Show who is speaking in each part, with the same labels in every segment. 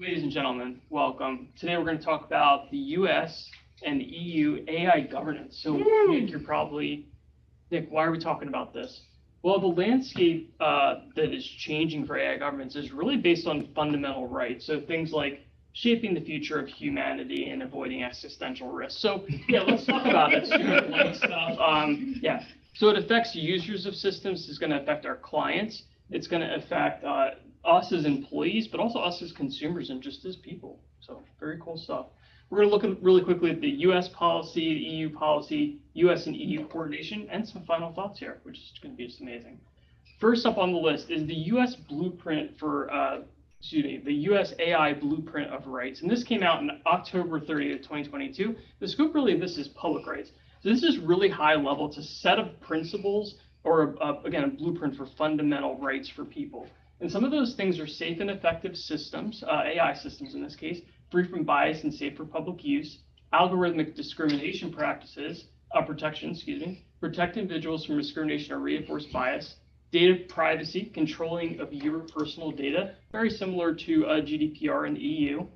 Speaker 1: Ladies and gentlemen, welcome. Today we're going to talk about the US and the EU AI governance. So Nick, Nick, why are we talking about this? Well, the landscape that is changing for AI governance is really based on fundamental rights. So things like shaping the future of humanity and avoiding existential risk. So yeah, let's talk about it. Super light stuff. So it affects users of systems. It's going to affect our clients. It's going to affect us as employees, but also us as consumers and just as people. So very cool stuff. We're going to look at really quickly at the US policy, the EU policy, US and EU coordination, and some final thoughts here, which is going to be just amazing. First up on the list is the US blueprint for, the US AI blueprint of rights. And this came out on October 30th, 2022. The scope really of this is public rights. So this is really high level. It's a set of principles or again, a blueprint for fundamental rights for people. And some of those things are safe and effective systems, AI systems in this case, free from bias and safe for public use, algorithmic discrimination practices, protect individuals from discrimination or reinforced bias, data privacy, controlling of your personal data, very similar to GDPR in the EU,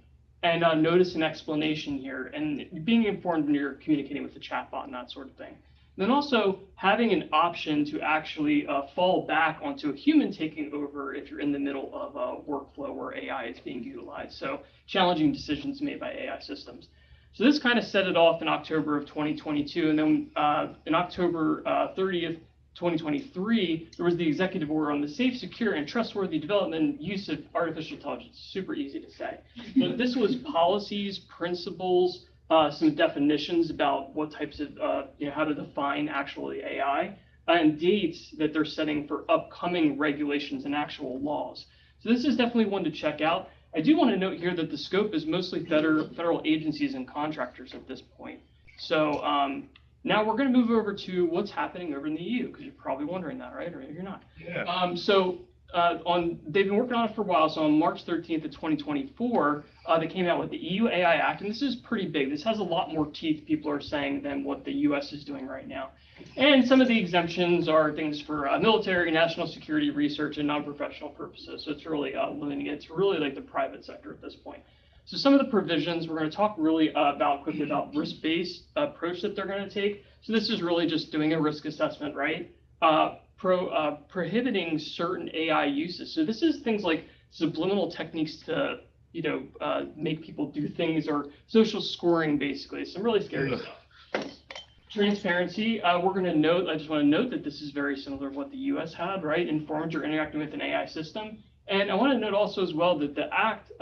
Speaker 1: and notice and explanation here, and being informed when you're communicating with the chatbot and that sort of thing. And then also having an option to actually fall back onto a human taking over if you're in the middle of a workflow where AI is being utilized. So challenging decisions made by AI systems. So this kind of set it off in October of 2022. And then in October 30th, 2023, there was the executive order on the safe, secure, and trustworthy development and use of artificial intelligence. Super easy to say. But this was policies, principles, some definitions about what types of, how to define actually AI, and dates that they're setting for upcoming regulations and actual laws. So this is definitely one to check out. I do want to note here that the scope is mostly federal agencies and contractors at this point. So now we're going to move over to what's happening over in the EU, because you're probably wondering that, right? Or maybe you're not.
Speaker 2: Yeah.
Speaker 1: They've been working on it for a while. So on March 13th of 2024, they came out with the EU AI Act, and this is pretty big. This has a lot more teeth, people are saying, than what the US is doing right now. And some of the exemptions are things for military, national security, research, and non-professional purposes. So it's really limiting it to really like the private sector at this point. So some of the provisions we're going to talk really quickly about risk-based approach that they're going to take. So this is really just doing a risk assessment, right? Prohibiting certain AI uses. So this is things like subliminal techniques to, make people do things, or social scoring, basically. Some really scary stuff. Transparency. I just want to note that this is very similar to what the US had, right? Informed you're interacting with an AI system. And I want to note also as well that the Act,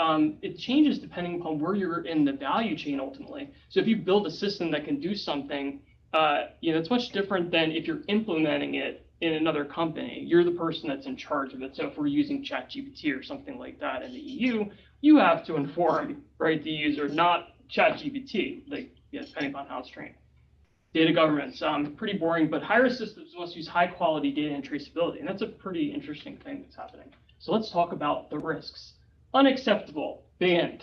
Speaker 1: it changes depending upon where you're in the value chain ultimately. So if you build a system that can do something, it's much different than if you're implementing it in another company. You're the person that's in charge of it. So if we're using ChatGPT or something like that in the EU, you have to inform, right, the user, not ChatGPT, depending upon how it's trained. Data governance, pretty boring, but high-risk systems must use high-quality data and traceability, and that's a pretty interesting thing that's happening. So let's talk about the risks. Unacceptable, banned.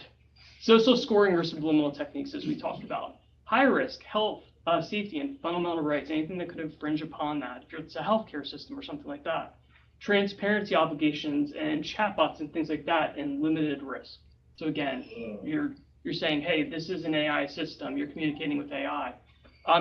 Speaker 1: Social scoring or subliminal techniques, as we talked about. High risk, health, safety, and fundamental rights, anything that could infringe upon that, if it's a healthcare system or something like that. Transparency obligations and chatbots and things like that, and limited risk. So again, you're saying, hey, this is an AI system, you're communicating with AI.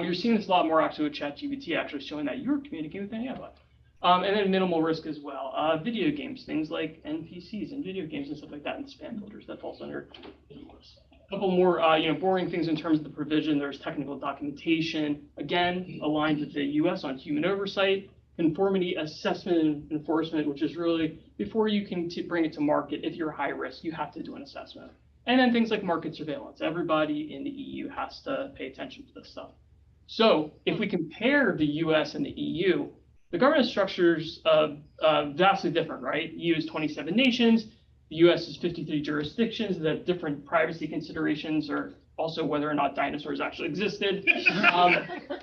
Speaker 1: You're seeing this a lot more actually with ChatGPT, actually showing that you're communicating with an AI bot. And then minimal risk as well. Video games, things like NPCs and video games and stuff like that, and spam filters, that falls under this. A couple more, boring things in terms of the provision. There's technical documentation, again, aligned with the US on human oversight, conformity assessment and enforcement, which is really before you can bring it to market, if you're high risk, you have to do an assessment. And then things like market surveillance. Everybody in the EU has to pay attention to this stuff. So if we compare the US and the EU, the governance structure's vastly different, right? EU is 27 nations. The US is 53 jurisdictions that have different privacy considerations, or also whether or not dinosaurs actually existed.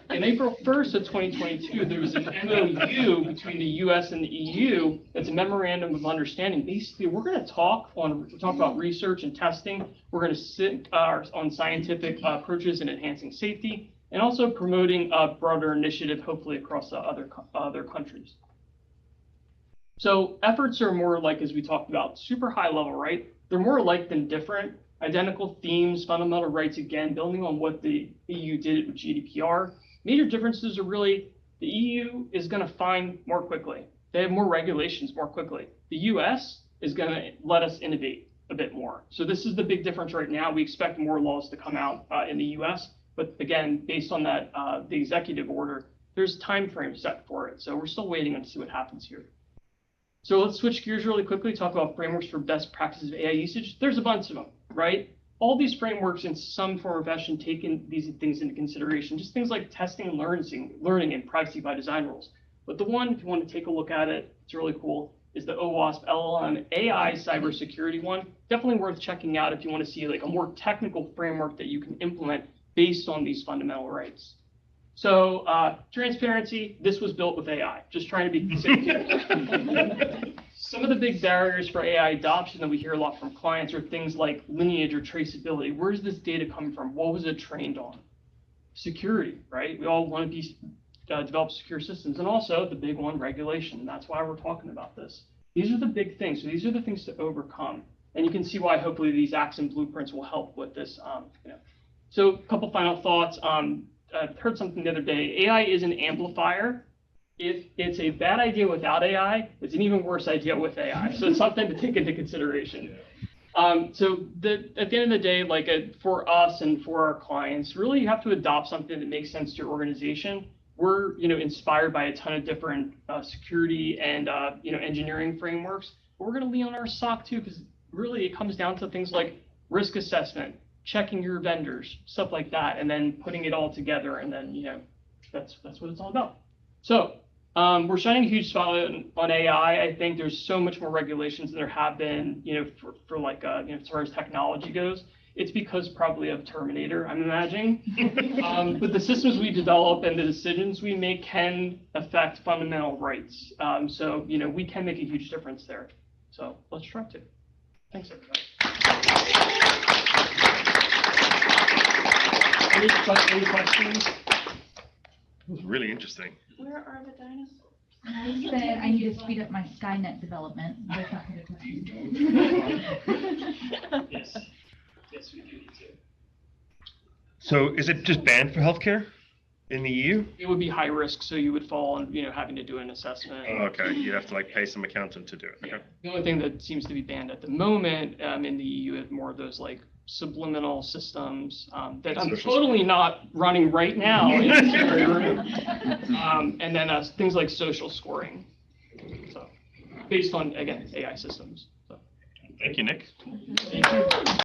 Speaker 1: In April 1st of 2022, there was an MOU between the US and the EU. That's a memorandum of understanding. Basically, we're going to talk about research and testing. We're going to sit on scientific approaches and enhancing safety, and also promoting a broader initiative, hopefully across other countries. So efforts are more like, as we talked about, super high level, right? They're more alike than different. Identical themes, fundamental rights, again, building on what the EU did with GDPR. Major differences are really the EU is going to fine more quickly. They have more regulations more quickly. The US is going to let us innovate a bit more. So this is the big difference right now. We expect more laws to come out in the US, but again, based on that, the executive order, there's time frame set for it. So we're still waiting to see what happens here. So let's switch gears really quickly, talk about frameworks for best practices of AI usage. There's a bunch of them, right? All these frameworks in some form or fashion taking these things into consideration, just things like testing and learning and privacy by design rules. But the one, if you want to take a look at it, it's really cool, is the OWASP LLM AI cybersecurity one. Definitely worth checking out if you want to see like a more technical framework that you can implement based on these fundamental rights. So transparency, this was built with AI, just trying to be safe. Some of the big barriers for AI adoption that we hear a lot from clients are things like lineage or traceability. Where does this data come from? What was it trained on? Security, right? We all want to be develop secure systems. And also the big one, regulation. That's why we're talking about this. These are the big things. So these are the things to overcome. And you can see why hopefully these acts and blueprints will help with this. So a couple final thoughts. I heard something the other day. AI is an amplifier. If it's a bad idea without AI, it's an even worse idea with AI. So it's something to take into consideration. So at the end of the day, like for us and for our clients, really you have to adopt something that makes sense to your organization. We're inspired by a ton of different security and engineering frameworks, but we're going to lean on our SOC too, because really it comes down to things like risk assessment, checking your vendors, stuff like that, and then putting it all together, and then that's what it's all about. So we're shining a huge spotlight on AI. I think there's so much more regulations than there have been, for like as far as technology goes. It's because probably of Terminator, I'm imagining. But the systems we develop and the decisions we make can affect fundamental rights. So we can make a huge difference there. So let's try to. Thanks, everybody. Any questions?
Speaker 2: It was really interesting.
Speaker 3: Where are the dinosaurs?
Speaker 4: I said I need to speed up my Skynet development. That's not going to
Speaker 1: Yes. Yes, we do need to.
Speaker 2: So is it just banned for healthcare in the EU?
Speaker 1: It would be high risk, so you would fall on, having to do an assessment.
Speaker 2: Oh, okay, you'd have to like pay some accountant to do it. Okay.
Speaker 1: Yeah. The only thing that seems to be banned at the moment in the EU is more of those like subliminal systems that I'm totally not running right now in this area. And then things like social scoring. So based on, again, AI systems. So.
Speaker 2: Thank you, Nick.
Speaker 1: Thank you.